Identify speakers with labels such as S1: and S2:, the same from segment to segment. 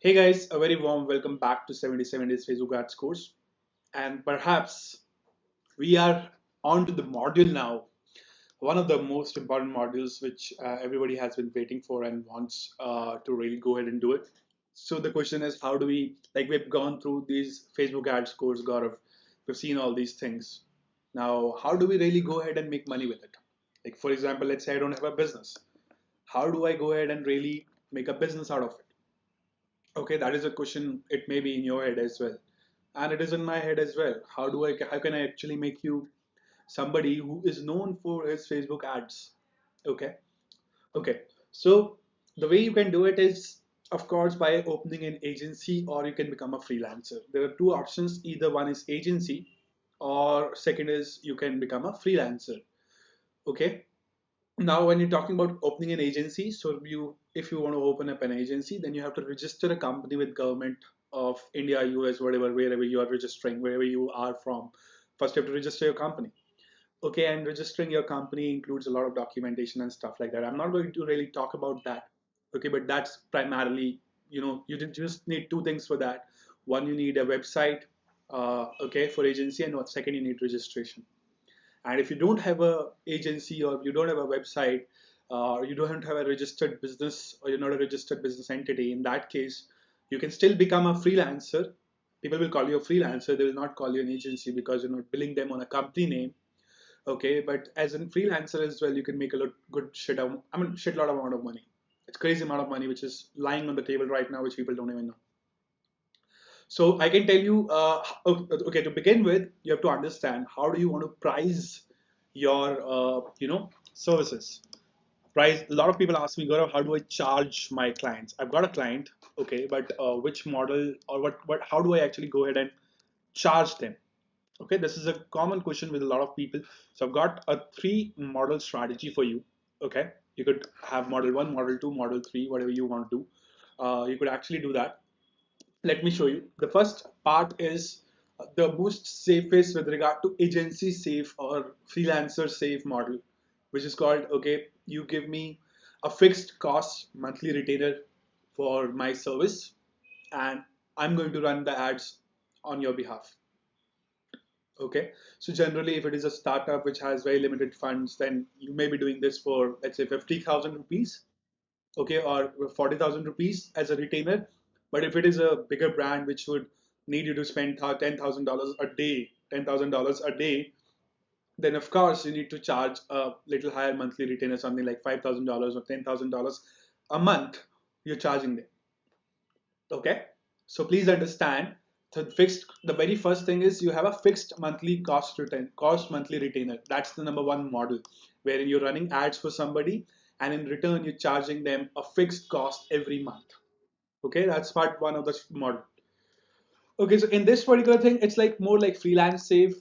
S1: Hey guys, a very warm welcome back to 77 Days Facebook Ads course. And perhaps we are on to the module now, one of the most important modules which everybody has been waiting for and wants to really go ahead and do it. So the question is, how do we, like we've gone through these Facebook Ads course, Gaurav, we've seen all these things. Now, how do we really go ahead and make money with it? Like, for example, let's say I don't have a business. How do I go ahead and really make a business out of it? Okay, that is a question. It may be in your head as well, and it is in my head as well. How can I actually make you somebody who is known for his Facebook ads? Okay, okay. So the way you can do it is, of course, by opening an agency, or you can become a freelancer. There are two options. Either one is agency, or second is you can become a freelancer. Okay, now when you're talking about opening an agency, so you if you want to open up an agency, then you have to register a company with government of India, US, whatever, wherever you are registering, wherever you are from. First you have to register your company. Okay, and registering your company includes a lot of documentation and stuff like that. I'm not going to really talk about that. Okay, but that's primarily, you just need two things for that. One, you need a website, okay, for agency, and second, you need registration. And if you don't have a agency, or you don't have a website, or you don't have a registered business, or you're not a registered business entity, in that case, you can still become a freelancer. People will call you a freelancer. They will not call you an agency because you're not billing them on a company name. Okay, but as a freelancer as well, you can make a lot good shit. I mean, shit lot amount of money. It's crazy amount of money which is lying on the table right now, which people don't even know. So I can tell you, okay, to begin with, you have to understand how do you want to price your, services. Price. A lot of people ask me, Gaurav, how do I charge my clients? I've got a client, okay, but which model or how do I actually go ahead and charge them? Okay, this is a common question with a lot of people. So I've got a three model strategy for you. Okay, you could have model one, model two, model three, whatever you want to do. You could actually do that. Let me show you. The first part is the most safest with regard to agency safe or freelancer safe model, which is called, okay, you give me a fixed cost monthly retainer for my service, and I'm going to run the ads on your behalf. Okay, so generally, if it is a startup which has very limited funds, then you may be doing this for, let's say, 50,000 rupees, okay, or 40,000 rupees as a retainer. But if it is a bigger brand which would need you to spend $10,000 a day, $10,000 a day, then of course you need to charge a little higher monthly retainer, something like $5,000 or $10,000 a month. You're charging them. Okay, so please understand. The very first thing is you have a fixed monthly cost monthly retainer. That's the number one model, wherein you're running ads for somebody, and in return you're charging them a fixed cost every month. Okay, that's part one of the model. Okay, so in this particular thing, it's like more like freelance safe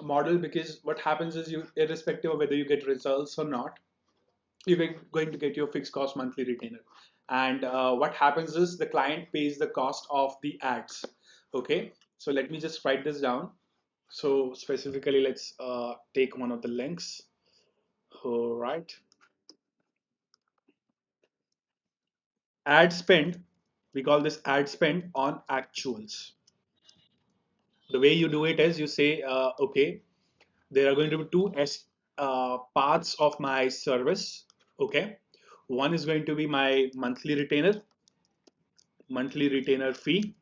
S1: model, because what happens is, you, irrespective of whether you get results or not, you're going to get your fixed cost monthly retainer. And what happens is the client pays the cost of the ads. Okay, so let me just write this down. So specifically, let's take one of the links. All right, ad spend. We call this ad spend on actuals. The way you do it is, you say, okay, there are going to be two parts of my service. Okay, one is going to be my monthly retainer fee.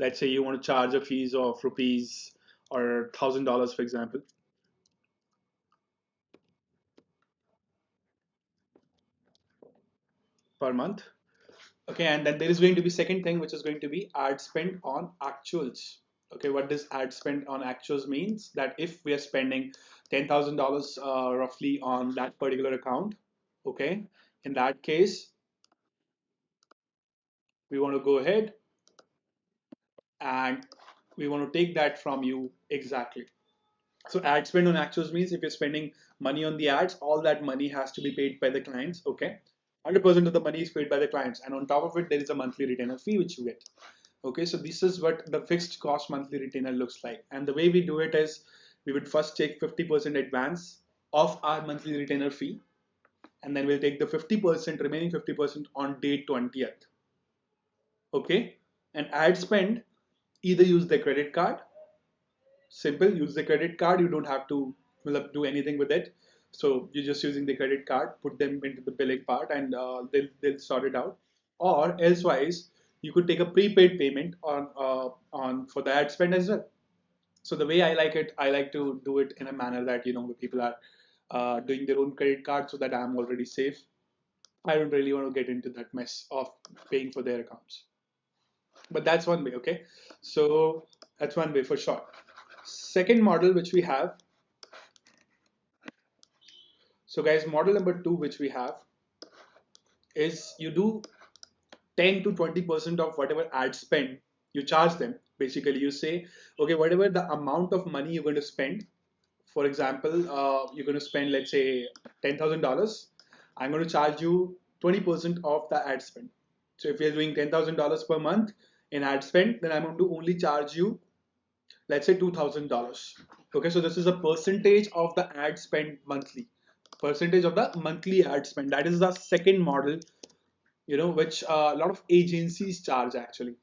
S1: Let's say you want to charge a fees of rupees or $1,000, for example, per month. Okay, and then there is going to be second thing, which is going to be ad spend on actuals. Okay, what does ad spend on actuals means? That if we are spending $10,000 roughly on that particular account, okay, in that case, we want to go ahead and we want to take that from you exactly. So ad spend on actuals means if you're spending money on the ads, all that money has to be paid by the clients. Okay, 100% of the money is paid by the clients, and on top of it, there is a monthly retainer fee which you get. Okay, so this is what the fixed cost monthly retainer looks like, and the way we do it is we would first take 50% advance of our monthly retainer fee. and then we'll take the 50%, remaining 50% on day 20th. Okay, and ad spend, either use the credit card. Simple, use the credit card. You don't have to do anything with it. So you're just using the credit card, put them into the billing part, and they'll sort it out. Or elsewise, you could take a prepaid payment on for the ad spend as well. So the way I like it, I like to do it in a manner that the people are doing their own credit card, so that I'm already safe. I don't really want to get into that mess of paying for their accounts. But that's one way, okay? So that's one way for sure. Second model which we have, so guys, model number two which we have is you do 10 to 20% of whatever ad spend you charge them. Basically, you say, okay, whatever the amount of money you're going to spend, for example, you're going to spend, let's say, $10,000. I'm going to charge you 20% of the ad spend. So if you're doing $10,000 per month in ad spend, then I'm going to only charge you, let's say, $2,000. Okay, so this is a percentage of the ad spend monthly. Percentage of the monthly ad spend. That is the second model, which a lot of agencies charge actually.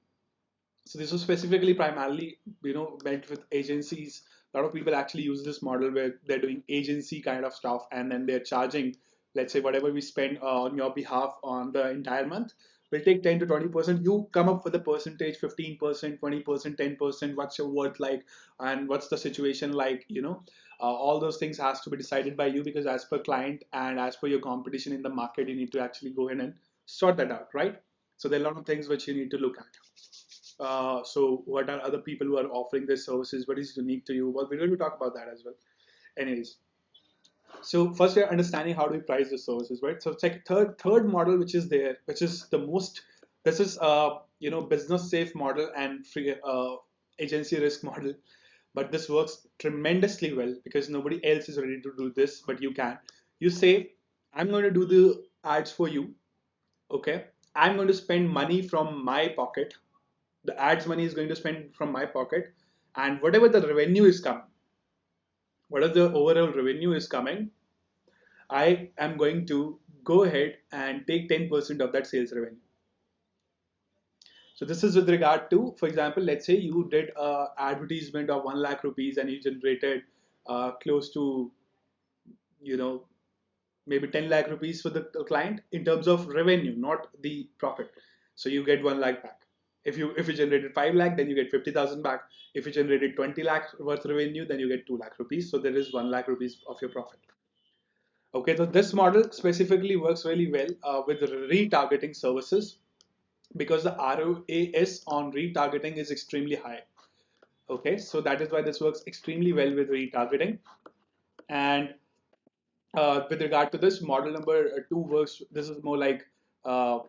S1: So this was specifically primarily, meant with agencies. A lot of people actually use this model where they're doing agency kind of stuff, and then they're charging, let's say, whatever we spend on your behalf on the entire month. We'll take 10 to 20%. You come up with a percentage, 15%, 20%, 10%. What's your worth like, and what's the situation like? All those things has to be decided by you, because as per client and as per your competition in the market, you need to actually go in and sort that out, right? So there are a lot of things which you need to look at. So what are other people who are offering their services? What is unique to you? Well, we're going to talk about that as well. Anyways, so first we're understanding how do we price the services, right? So check third model which is there, which is the most. This is business safe model and free agency risk model, but this works tremendously well because nobody else is ready to do this, but you can. You say, I'm going to do the ads for you. Okay, I'm going to spend money from my pocket. The ads money is going to spend from my pocket, and whatever the revenue is coming, whatever the overall revenue is coming, I am going to go ahead and take 10% of that sales revenue. So this is with regard to, for example, let's say you did a advertisement of 1 lakh rupees and you generated close to, you know maybe 10 lakh rupees for the client in terms of revenue, not the profit. So you get 1 lakh back. If you generated 5 lakh, then you get 50,000 back. If you generated 20 lakh worth revenue, then you get 2 lakh rupees. So there is 1 lakh rupees of your profit. Okay, so this model specifically works really well with retargeting services, because the ROAS on retargeting is extremely high. Okay, so that is why this works extremely well with retargeting. And with regard to this, model number two works. This is more like uh,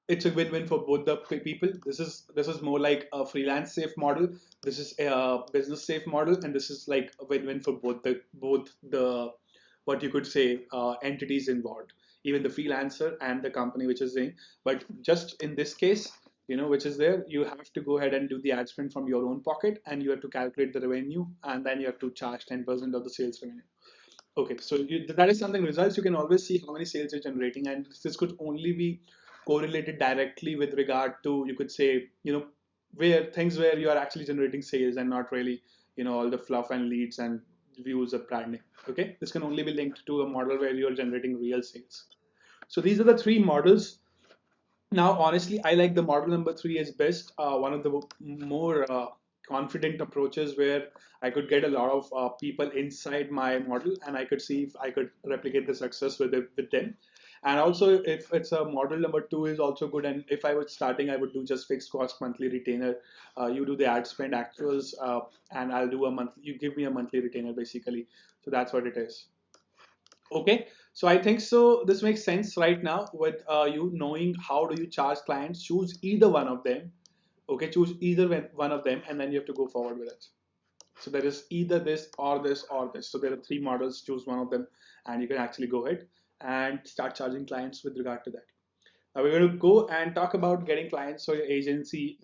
S1: it's a win-win for both the people. This is more like a freelance safe model. This is a business safe model, and this is like a win-win for both the what you could say entities involved, even the freelancer and the company which is doing. But just in this case, which is there, you have to go ahead and do the ad spend from your own pocket, and you have to calculate the revenue, and then you have to charge 10% of the sales revenue. Okay, so that is something results. You can always see how many sales you're generating, and this could only be correlated directly with regard to, you could say, where you are actually generating sales and not really, all the fluff and leads and views of branding. Okay, this can only be linked to a model where you are generating real sales. So these are the three models. Now, honestly, I like the model number three is best. One of the more confident approaches where I could get a lot of people inside my model, and I could see if I could replicate the success with them. And also, if it's a model number two is also good. And if I was starting, I would do just fixed cost monthly retainer. You do the ad spend actuals, and I'll do a month. You give me a monthly retainer basically. So that's what it is. Okay, so I think so. This makes sense right now with you knowing how do you charge clients. Choose either one of them. Okay, choose either one of them, and then you have to go forward with it. So there is either this or this or this. So there are three models. Choose one of them, and you can actually go ahead and start charging clients with regard to that. Now we're going to go and talk about getting clients for your agency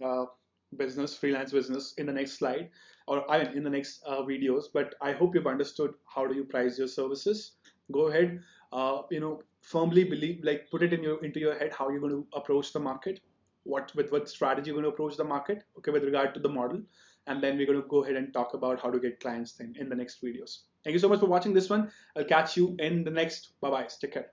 S1: business, freelance business in the next slide, or I mean in the next videos. But I hope you've understood how do you price your services. Go ahead, firmly believe, like put it in your into your head how you're going to approach the market, what strategy you're going to approach the market, okay, with regard to the model, and then we're going to go ahead and talk about how to get clients in the next videos. Thank you so much for watching this one. I'll catch you in the next. Bye bye. Take care.